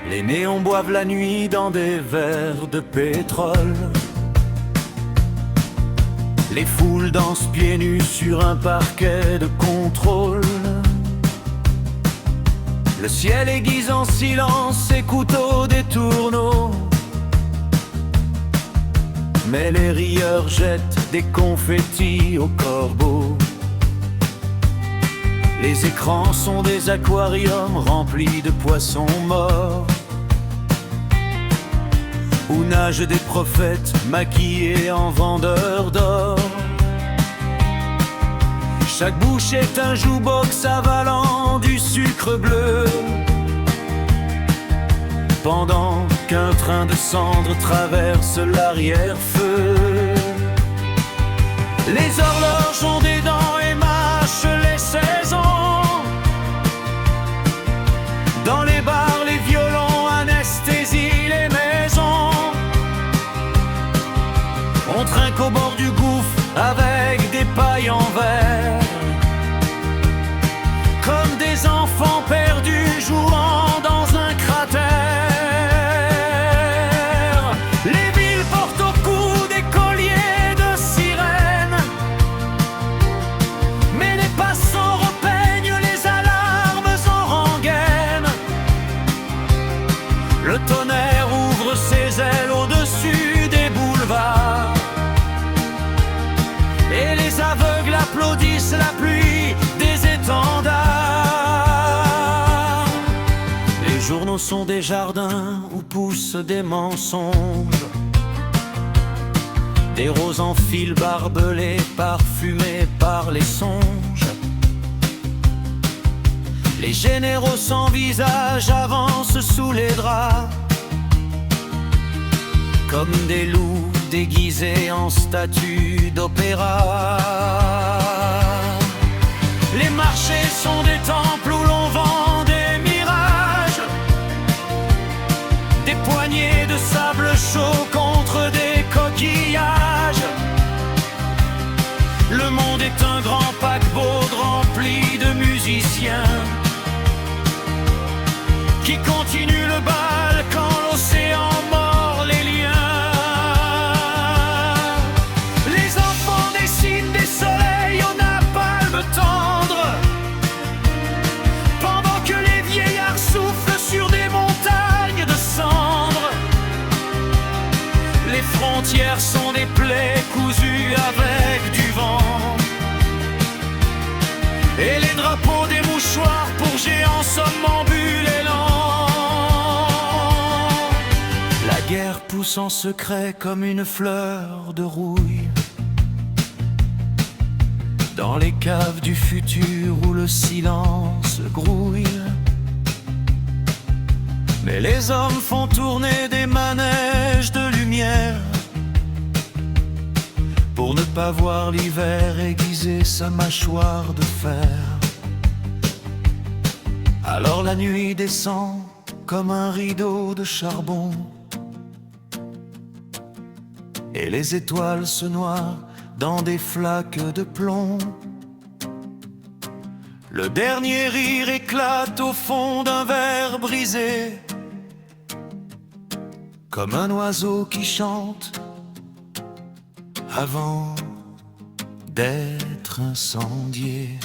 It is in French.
Les néons boivent la nuit dans des verres de pétrole. Les foules dansent pieds nus sur un parquet de contrôle. Le ciel aiguise en silence ses couteaux des tourneaux. Mais les rieurs jettent des confettis aux corbeaux. Les écrans sont des aquariums remplis de poissons morts, où nagent des prophètes maquillés en vendeurs d'or. Chaque bouche est un jukebox avalant du sucre bleu, pendant qu'un train de cendres traverse l'arrière-feu. Les horloges ont des dents et mâchent les saisons. Dans les bars, les violons anesthésient les maisons. On trinque au bord du gouffre avec des pailles en verre, comme des enfants perdus jouant dans un cratère. Les villes portent au cou des colliers de sirènes, mais les passants repeignent les alarmes en rengaine. Le tonnerre ouvre ses ailes au-dessus des boulevards, et les aveugles applaudissent la pluie des étendards. Les journaux sont des jardins où poussent des mensonges, des roses en fil barbelés, parfumés par les songes. Les généraux sans visage avancent sous les draps, comme des loups déguisés en statues d'opéra. Les marchés sont des temples où l'on vend des mirages, des poignées de sable chaud contre des coquillages. Le monde est un grand paquebot rempli de musiciens qui continuent le bal quand l'océan mord les liens. Les enfants dessinent des soleils aux napalm tendres, pendant que les vieillards soufflent sur des montagnes de cendres. Les frontières sont des plaies cousues avec du vent, et les drapeaux des mouchoirs pour géants somnambules et lents. La guerre pousse en secret comme une fleur de rouille dans les caves du futur où le silence grouille. Mais les hommes font tourner des manèges de lumière pour ne pas voir l'hiver aiguiser sa mâchoire de fer. Alors la nuit descend comme un rideau de charbon, et les étoiles se noient dans des flaques de plomb. Le dernier rire éclate au fond d'un verre brisé, comme un oiseau qui chante avant d'être incendié.